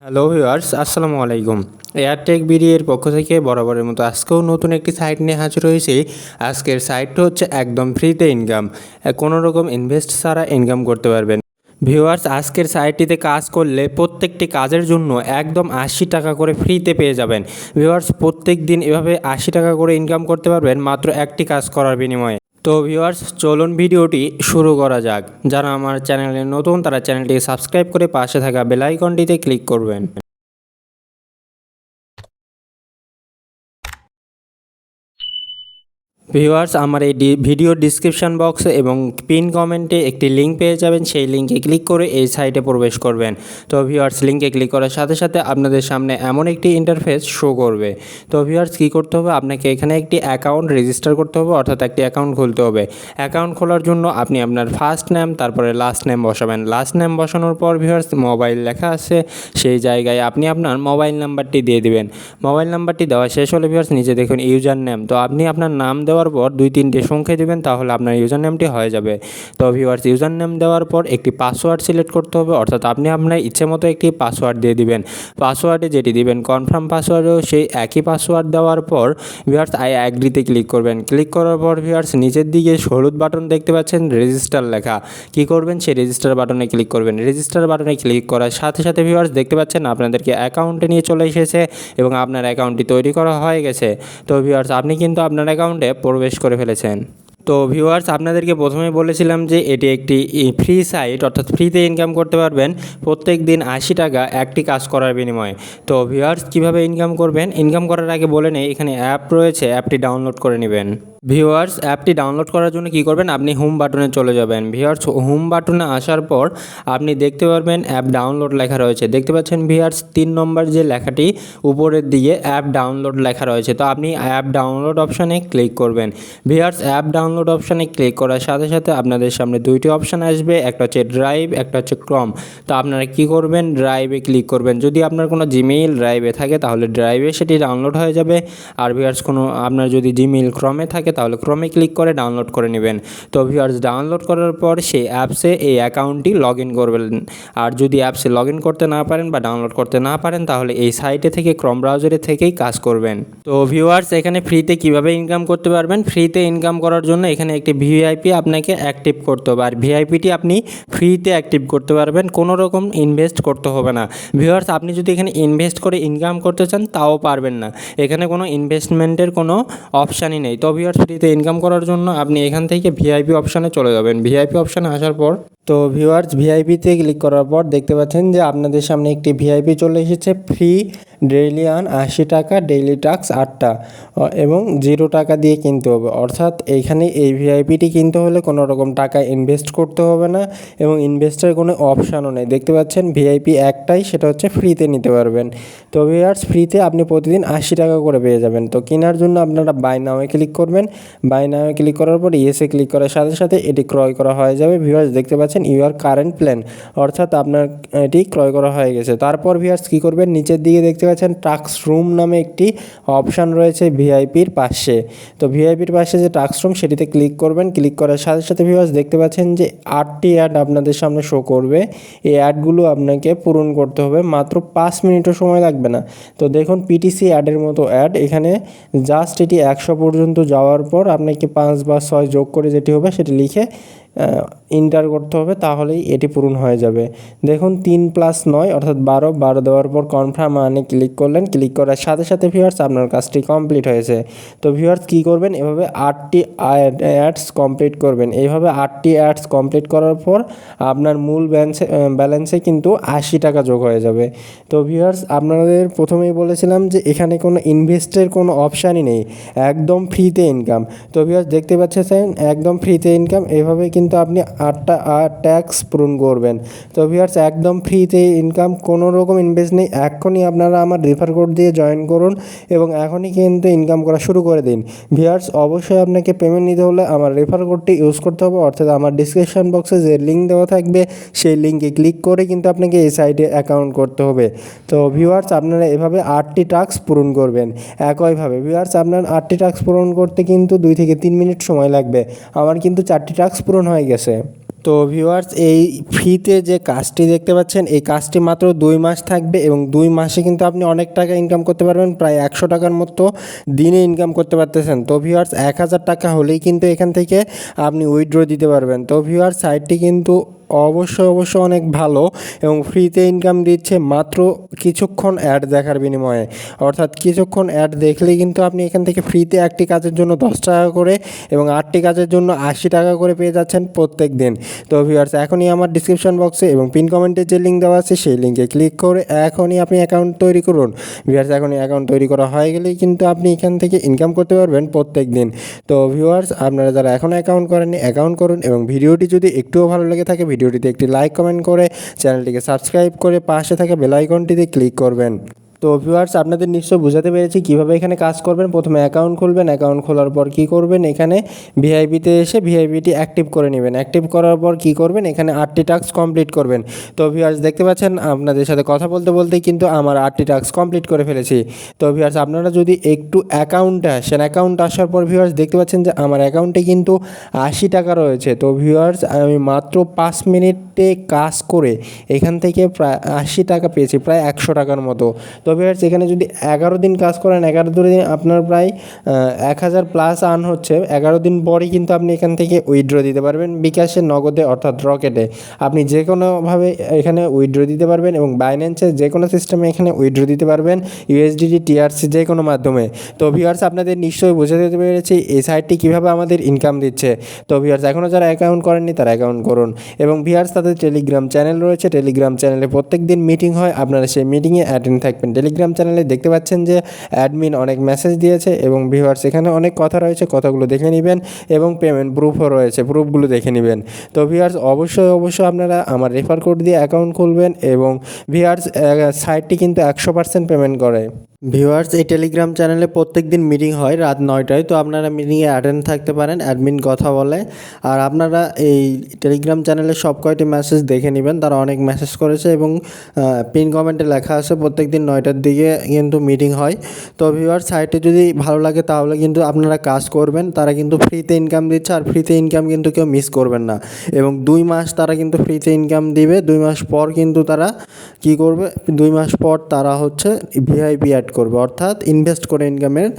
Hello viewers, আসসালামু আলাইকুম। এয়ারটেক বিডির পক্ষ থেকে বরাবরের মতো আজকেও নতুন একটি সাইট নিয়ে হাজির হয়েছি। আজকের সাইটটা হচ্ছে একদম ফ্রিতে ইনকাম, কোনো রকম ইনভেস্ট ছাড়া ইনকাম করতে পারবেন। ভিউয়ার্স, আজকের সাইটটিতে কাজ করলে প্রত্যেকটি কাজের জন্য একদম ৮০ টাকা করে ফ্রিতে পেয়ে যাবেন। ভিউয়ার্স, প্রত্যেক দিন এভাবে ৮০ টাকা করে ইনকাম করতে পারবেন মাত্র একটি কাজ করার বিনিময়ে। তো ভিউয়ার্স, চলুন ভিডিওটি শুরু করা যাক। যারা আমার চ্যানেলে নতুন তারা চ্যানেলটি সাবস্ক্রাইব করে পাশে থাকা বেল আইকনটিতে ক্লিক করবেন। ভিউয়ার্স, আমার এই ভিডিওর ডিসক্রিপশন বক্সে এবং পিন কমেন্টে একটি লিঙ্ক পেয়ে যাবেন। সেই লিঙ্কে ক্লিক করে এই সাইটে প্রবেশ করবেন। তো ভিউয়ার্স, লিঙ্কে ক্লিক করার সাথে সাথে আপনাদের সামনে এমন একটি ইন্টারফেস শো করবে। তো ভিউয়ার্স, কী করতে হবে, আপনাকে এখানে একটি অ্যাকাউন্ট রেজিস্টার করতে হবে, অর্থাৎ একটি অ্যাকাউন্ট খুলতে হবে। অ্যাকাউন্ট খোলার জন্য আপনি আপনার ফার্স্ট নেম তারপরে লাস্ট নেম বসাবেন। লাস্ট নেম বসানোর পর ভিউয়ার্স, মোবাইল লেখা আছে, সেই জায়গায় আপনি আপনার মোবাইল নাম্বারটি দিয়ে দিবেন। মোবাইল নাম্বারটি দেওয়া শেষ হলে ভিউয়ার্স, নিচে দেখুন ইউজার নেম। তো আপনি আপনার নাম দেওয়ার পর 2-3টে সংখ্যা দেবেন, তাহলে আপনার ইউজার নেমটি হয়ে যাবে। তো ভিউয়ার্স, ইউজার নেম দেওয়ার পর একটি পাসওয়ার্ড সিলেক্ট করতে হবে, অর্থাৎ আপনি আপনার ইচ্ছে মতো একটি পাসওয়ার্ড দিয়ে দিবেন। পাসওয়ার্ডে যেটি দিবেন কনফার্ম পাসওয়ার্ডেও সেই একই পাসওয়ার্ড দেওয়ার পর ভিউয়ার্স আই অ্যাগ্রিতে ক্লিক করবেন। ক্লিক করার পর ভিউয়ার্স, নিচের দিকে হলুদ বাটন দেখতে পাচ্ছেন রেজিস্টার লেখা। কী করবেন, সেই রেজিস্টার বাটনে ক্লিক করবেন। রেজিস্টার বাটনে ক্লিক করার সাথে সাথে ভিউয়ার্স দেখতে পাচ্ছেন আপনাদেরকে অ্যাকাউন্টে নিয়ে চলে এসেছে এবং আপনার অ্যাকাউন্টটি তৈরি করা হয়ে গেছে। তো ভিউয়ার্স, আপনি কিন্তু আপনার অ্যাকাউন্টে প্রবেশ করে ফেলেছেন। তো ভিউয়ার্স, আপনাদেরকে প্রথমে বলেছিলাম যে এটি একটি ফ্রি সাইট, অর্থাৎ ফ্রিতে ইনকাম করতে পারবেন প্রত্যেক দিন ৮০ টাকা একটি কাজ করার বিনিময়ে। তো ভিউয়ার্স, কীভাবে ইনকাম করবেন, ইনকাম করার আগে বলে নেই, এখানে অ্যাপ রয়েছে, অ্যাপটি ডাউনলোড করে নেবেন। ভিউয়ার্স, অ্যাপটি ডাউনলোড করার জন্য কী করবেন, আপনি হোম বাটনে চলে যাবেন। ভিউয়ার্স, হোম বাটনে আসার পর আপনি দেখতে পারবেন অ্যাপ ডাউনলোড লেখা রয়েছে। দেখতে পাচ্ছেন ভিউয়ার্স, 3 নম্বর যে লেখাটি উপরের দিকে অ্যাপ ডাউনলোড লেখা রয়েছে। তো আপনি অ্যাপ ডাউনলোড অপশানে ক্লিক করবেন। ভিউয়ার্স, অ্যাপ ডাউনলোড অপশানে ক্লিক করার সাথে সাথে আপনাদের সামনে 2টি অপশান আসবে, একটা হচ্ছে ড্রাইভ, একটা হচ্ছে ক্রম। তো আপনারা কী করবেন, ড্রাইভে ক্লিক করবেন। যদি আপনার কোনো জিমেইল ড্রাইভে থাকে তাহলে ড্রাইভে সেটি ডাউনলোড হয়ে যাবে। আর ভিউয়ার্স, আপনার যদি জিমেইল ক্রমে থাকে তাহলে ক্রমে ক্লিক করে ডাউনলোড করে নেবেন। তো ভিউয়ার্স, ডাউনলোড করার পর সেই অ্যাপসে এই অ্যাকাউন্টটি লগ ইন করবেন। আর যদি অ্যাপসে লগ ইন করতে না পারেন বা ডাউনলোড করতে না পারেন তাহলে এই সাইটে থেকে ক্রম ব্রাউজারে থেকেই কাজ করবেন। তো ভিউয়ার্স, এখানে ফ্রিতে কিভাবে ইনকাম করতে পারবেন, ফ্রিতে ইনকাম করার জন্য এখানে একটি ভিআইপি আপনাকে অ্যাক্টিভ করতে হবে। আর ভিআইপিটি আপনি ফ্রিতে অ্যাক্টিভ করতে পারবেন, কোনো রকম ইনভেস্ট করতে হবে না। ভিউয়ার্স, আপনি যদি এখানে ইনভেস্ট করে ইনকাম করতে চান তাও পারবেন না, এখানে কোনো ইনভেস্টমেন্টের কোনো অপশানই নেই। তো ভিউয়ার্স, ফ্রিতে ইনকাম করার জন্য আপনি এখান থেকে ভিআইপি অপশানে চলে যাবেন। ভিআইপি অপশানে আসার পর তো ভিউয়ার্স, ভিআইপিতে ক্লিক করার পর দেখতে পাচ্ছেন যে আপনাদের সামনে একটি ভিআইপি চলে এসেছে। ফ্রি ডেইলি আর্ন ৮০ টাকা, ডেইলি টাস্ক 8টা এবং 0 টাকা দিয়ে কিনতে হবে। অর্থাৎ এইখানে এই ভিআইপিটি কিনতে হলে কোনো রকম টাকা ইনভেস্ট করতে হবে না এবং ইনভেস্টের কোনো অপশানও নেই। দেখতে পাচ্ছেন ভিআইপি একটাই, সেটা হচ্ছে ফ্রিতে নিতে পারবেন। তো ভিউয়ার্স, ফ্রিতে আপনি প্রতিদিন ৮০ টাকা করে পেয়ে যাবেন। তো কেনার জন্য আপনারা বাই নাওয়ে ক্লিক করবেন। বাই নাওয়ে ক্লিক করার পর ইয়েসে ক্লিক করার সাথে সাথে এটি ক্রয় করা হয়ে যাবে। ভিউয়ার্স, দেখতে পাচ্ছেন ইউর কারেন্ট প্ল্যান, অর্থাৎ আপনার এটি ক্রয় করা হয়ে গেছে। তারপর ভিউয়ার্স কী করবেন, নিচের দিকে দেখতে পাচ্ছেন টাস্ক রুম নামে একটি অপশান রয়েছে ভিআইপির পাশে। তো ভিআইপির পাশে যে টাস্ক রুম সেটিতে ক্লিক করবেন। ক্লিক করার সাথে সাথে ভিউয়ার্স দেখতে পাচ্ছেন যে 8টি অ্যাড আপনাদের সামনে শো করবে। এই অ্যাডগুলো আপনাকে পূরণ করতে হবে, মাত্র 5 মিনিটও সময় লাগবে না। তো দেখুন, পিটিসি অ্যাডের মতো অ্যাড, এখানে জাস্ট এটি 100 পর্যন্ত যাওয়ার পর আপনাকে 5 বা 6 যোগ করে যেটি হবে সেটি লিখে ইন্টার করতে হবে, তাহলেই এটি পূরণ হয়ে যাবে। দেখুন 3 + 9 অর্থাৎ 12 দেওয়ার পর কনফার্ম আনে ক্লিক করলেন। ক্লিক করার সাথে সাথে ভিউয়ার্স আপনার কাজটি কমপ্লিট হয়েছে। তো ভিউয়ার্স, কী করবেন, এভাবে 8টি অ্যাডস কমপ্লিট করবেন। এইভাবে 8টি অ্যাডস কমপ্লিট করার পর আপনার মূল ব্যালেন্সে কিন্তু 80 টাকা যোগ হয়ে যাবে। তো ভিউয়ার্স, আপনাদের প্রথমেই বলেছিলাম যে এখানে কোনো ইনভেস্টের কোনো অপশানই নেই, একদম ফ্রিতে ইনকাম। তো ভিউয়ার্স, দেখতে পাচ্ছেন একদম ফ্রিতে ইনকাম। এইভাবে কিন্তু আপনি 8টা ট্যাক্স পূরণ করবেন। তো ভিউয়ার্স, একদম ফ্রিতে ইনকাম, কোনো রকম ইনভেস্ট নেই। এখনই আপনারা আমার রেফার কোড দিয়ে জয়েন করুন এবং এখনই কিন্তু ইনকাম করা শুরু করে দিন। ভিউয়ার্স, অবশ্যই আপনাকে পেমেন্ট নিতে হলে আমার রেফার কোডটি ইউজ করতে হবে, অর্থাৎ আমার ডিসক্রিপশন বক্সে যে লিঙ্ক দেওয়া থাকবে সেই লিঙ্কে ক্লিক করে কিন্তু আপনাকে এই সাইটে অ্যাকাউন্ট করতে হবে। তো ভিউয়ার্স, আপনারা এভাবে 8টি টাস্ক পূরণ করবেন একইভাবে। ভিউয়ার্স, আপনার 8টি টাস্ক পূরণ করতে কিন্তু 2 থেকে 3 মিনিট সময় লাগবে। আমার কিন্তু 4টি টাস্ক পূরণ হয়ে গেছে। তো ভিউয়ার্স, এই ফ্রিতে যে কাজটি দেখতে পাচ্ছেন এই কাজটি মাত্র 2 মাস থাকবে এবং 2 মাসে কিন্তু আপনি অনেক টাকা ইনকাম করতে পারবেন, প্রায় 100 টাকার মতো দিনে ইনকাম করতে পারতেছেন। তো ভিউয়ার্স, 1000 টাকা হলেই কিন্তু এখান থেকে আপনি উইথড্র দিতে পারবেন। তো ভিউয়ার্স, সাইটটি কিন্তু অবশ্যই অনেক ভালো এবং ফ্রিতে ইনকাম দিচ্ছে মাত্র কিছুক্ষণ অ্যাড দেখার বিনিময়ে। অর্থাৎ কিছুক্ষণ অ্যাড দেখলেই কিন্তু আপনি এখান থেকে ফ্রিতে একটি কাজের জন্য 10 টাকা করে এবং 8টি কাজের জন্য 80 টাকা করে পেয়ে যাচ্ছেন প্রত্যেক দিন। তো ভিউয়ার্স, এখনই আমার ডিসক্রিপশন বক্সে এবং পিন কমেন্টে যে লিঙ্ক দেওয়া আছে সেই লিঙ্কে ক্লিক করে এখনই আপনি অ্যাকাউন্ট তৈরি করুন। ভিউয়ার্স, এখনই অ্যাকাউন্ট তৈরি করা হয়ে গেলেই কিন্তু আপনি এখান থেকে ইনকাম করতে পারবেন প্রত্যেক দিন। তো ভিউয়ার্স, আপনারা যারা এখনও অ্যাকাউন্ট করেননি অ্যাকাউন্ট করুন এবং ভিডিওটি যদি একটুও ভালো লেগে থাকে ভিডিওটিতে একটি লাইক কমেন্ট করে চ্যানেলটিকে সাবস্ক্রাইব করে পাশে থাকা বেল আইকনটিতে ক্লিক করবেন। তো ভিউয়ার্স, আপনাদের নিশ্চয় বোঝাতে পেরেছি কীভাবে এখানে কাজ করবেন। প্রথমে অ্যাকাউন্ট খুলবেন, অ্যাকাউন্ট খোলার পর কী করবেন, এখানে ভিআইপিতে এসে ভিআইপিটি অ্যাক্টিভ করে নেবেন। অ্যাক্টিভ করার পর কী করবেন, এখানে 8টি টাস্ক কমপ্লিট করবেন। তো ভিউয়ার্স, দেখতে পাচ্ছেন আপনাদের সাথে কথা বলতে বলতেই কিন্তু আমার 8টি টাস্ক কমপ্লিট করে ফেলেছি। তো ভিউয়ার্স, আপনারা যদি একটু অ্যাকাউন্টে আসেন, অ্যাকাউন্ট আসার পর ভিউয়ার্স দেখতে পাচ্ছেন যে আমার অ্যাকাউন্টে কিন্তু 80 টাকা রয়েছে। তো ভিউয়ার্স, আমি মাত্র 5 মিনিটে কাজ করে এখান থেকে প্রায় 80 টাকা পেয়েছি, প্রায় 100 টাকার মতো। তো ভিউয়ার্স, এখানে যদি 11 দিন কাজ করেন, 11 দিন আপনার প্রায় 1000 প্লাস আর্ন হচ্ছে। 11 দিন পরই কিন্তু আপনি এখান থেকে উইথড্র দিতে পারবেন বিকাশে, নগদে অর্থাৎ রকেটে। আপনি যে কোনোভাবে এখানে উইথড্র দিতে পারবেন এবং বাইন্যান্সের যে কোনো সিস্টেমে এখানে উইথড্র দিতে পারবেন, ইউএসডিটি, টিআরসি যে কোনো মাধ্যমে। তো ভিউয়ার্স, আপনাদের নিশ্চয়ই বোঝাতে পেরেছি এই সাইটটি কীভাবে আমাদের ইনকাম দিচ্ছে। তো ভিউয়ার্স, এখনও যারা অ্যাকাউন্ট করেননি তারা অ্যাকাউন্ট করুন এবং ভিউয়ার্স, তাদের টেলিগ্রাম চ্যানেল রয়েছে। টেলিগ্রাম চ্যানেলে প্রত্যেক দিন মিটিং হয়, আপনারা সেই মিটিংয়ে অ্যাটেন্ড থাকবেন। টেলিগ্রাম চ্যানেলে দেখতে পাচ্ছেন যে অ্যাডমিন অনেক মেসেজ দিয়েছে এবং ভিউয়ার্স এখানে অনেক কথা রয়েছে, কথাগুলো দেখে নেবেন এবং পেমেন্ট প্রুফও রয়েছে, প্রুফগুলো দেখে নেবেন। তো ভিউয়ার্স, অবশ্যই আপনারা আমার রেফার কোড দিয়ে অ্যাকাউন্ট খুলবেন এবং ভিউয়ার্স, সাইটটি কিন্তু 100% পেমেন্ট করে। ভিউয়ার্স, এই টেলিগ্রাম চ্যানেলে প্রত্যেক দিন মিটিং হয় রাত 9টায়। তো আপনারা মিটিংয়ে অ্যাটেন্ড থাকতে পারেন, অ্যাডমিন কথা বলে। আর আপনারা এই টেলিগ্রাম চ্যানেলে সব কয়টি মেসেজ দেখে নেবেন, তারা অনেক মেসেজ করেছে এবং পিন কমেন্টে লেখা আছে প্রত্যেক দিন 9টার দিকে কিন্তু মিটিং হয়। তো ভিউয়ার্স, সাইটে যদি ভালো লাগে তাহলে কিন্তু আপনারা কাজ করবেন। তারা কিন্তু ফ্রিতে ইনকাম দিচ্ছে আর ফ্রিতে ইনকাম কিন্তু কেউ মিস করবেন না এবং 2 মাস তারা কিন্তু ফ্রিতে ইনকাম দিবে। 2 মাস পর কিন্তু তারা কী করবে, 2 মাস পর তারা হচ্ছে ভিআইপি অ্যাড করবে, অর্থাৎ ইনভেস্ট করে ইনকামের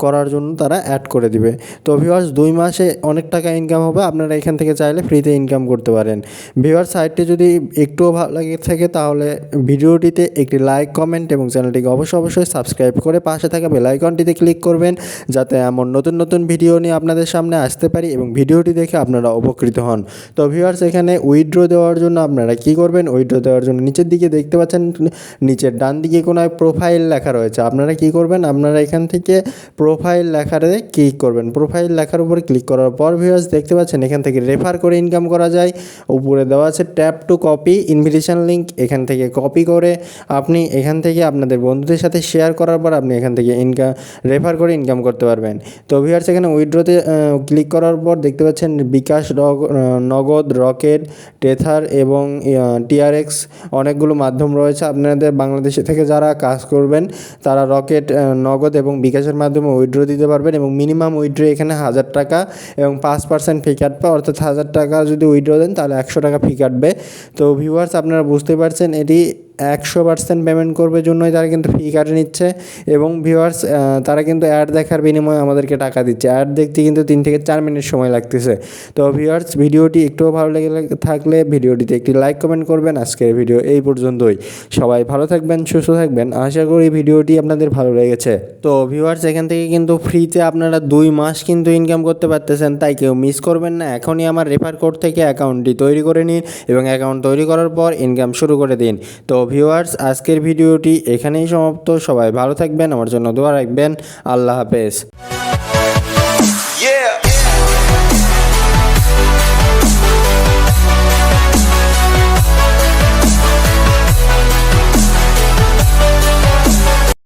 করার জন্য তারা অ্যাড করে দিবে। তো ভিউয়ার্স, 2 মাসে অনেক টাকা ইনকাম হবে, আপনারা এখান থেকে চাইলে ফ্রিতে ইনকাম করতে পারেন। ভিউয়ার্স, সাইটটি যদি একটুও ভালো লাগে থাকে তাহলে ভিডিওটিতে একটি লাইক কমেন্ট এবং চ্যানেলটিকে অবশ্যই সাবস্ক্রাইব করে পাশে থাকা বেল আইকনটিতে ক্লিক করবেন, যাতে এমন নতুন ভিডিও নিয়ে আপনাদের সামনে আসতে পারি এবং ভিডিওটি দেখে আপনারা উপকৃত হন। তো ভিউয়ার্স, এখানে উইথড্র দেওয়ার জন্য আপনারা কী করবেন, উইথড্র দেওয়ার জন্য নিচের দিকে দেখতে পাচ্ছেন, নিচের ডান দিকে কোনো প্রোফাইল লেখা রয়েছে। আপনারা কী করবেন, আপনারা এখান থেকে প্রোফাইল লেখারে ক্লিক করবেন। প্রোফাইল লেখার উপর ক্লিক করার পর ভিউয়ার্স দেখতে পাচ্ছেন এখান থেকে রেফার করে ইনকাম করা যায়। উপরে দেওয়া আছে tap two copy invitation link, এখান থেকে কপি করে আপনি এখান থেকে আপনাদের বন্ধুদের সাথে শেয়ার করার পর আপনি এখান থেকে রেফার করে ইনকাম করতে পারবেন। তো ভিউয়ার্স, এখানে উইথড্রতে ক্লিক করার পর দেখতে পাচ্ছেন বিকাশ, নগদ, রকেট, টেথার এবং টিআরএক্স অনেকগুলো মাধ্যম রয়েছে। আপনাদের বাংলাদেশে থেকে যারা কাজ করবেন তারা রকেট, নগদ এবং বিকাশের মাধ্যমে উইথড্র দিতে পারবেন এবং মিনিমাম উইথড্র এখানে 1000 টাকা এবং 5% ফি কাটবে, অর্থাৎ 1000 টাকা যদি উইথড্র দেন তাহলে 100 টাকা ফি কাটবে। তো ভিউয়ার্স, আপনারা বুঝতে পারছেন এটি 100% পেমেন্ট করবে জন্যই তারা কিন্তু ফি কাটে নিচ্ছে এবং ভিউয়ার্স, তারা কিন্তু অ্যাড দেখার বিনিময়ে আমাদেরকে টাকা দিচ্ছে। অ্যাড দেখতে কিন্তু 3 থেকে 4 মিনিট সময় লাগতেছে। তো ভিউয়ার্স, ভিডিওটি একটুও ভালো লেগে থাকলে ভিডিওটিতে একটি লাইক কমেন্ট করবেন। আজকের ভিডিও এই পর্যন্তই। সবাই ভালো থাকবেন, সুস্থ থাকবেন। আশা করি ভিডিওটি আপনাদের ভালো লেগেছে। তো ভিউয়ার্স, এখান থেকে কিন্তু ফ্রিতে আপনারা 2 মাস কিন্তু ইনকাম করতে পারতেছেন, তাই কেউ মিস করবেন না। এখনই আমার রেফার কোড থেকে অ্যাকাউন্টটি তৈরি করে নিন এবং অ্যাকাউন্ট তৈরি করার পর ইনকাম শুরু করে দিন। তো ভিউয়ার্স, আজকের ভিডিওটি এখানেই সমাপ্ত। সবাই ভালো থাকবেন, আমার জন্য দোয়া রাখবেন। আল্লাহ হাফেজ।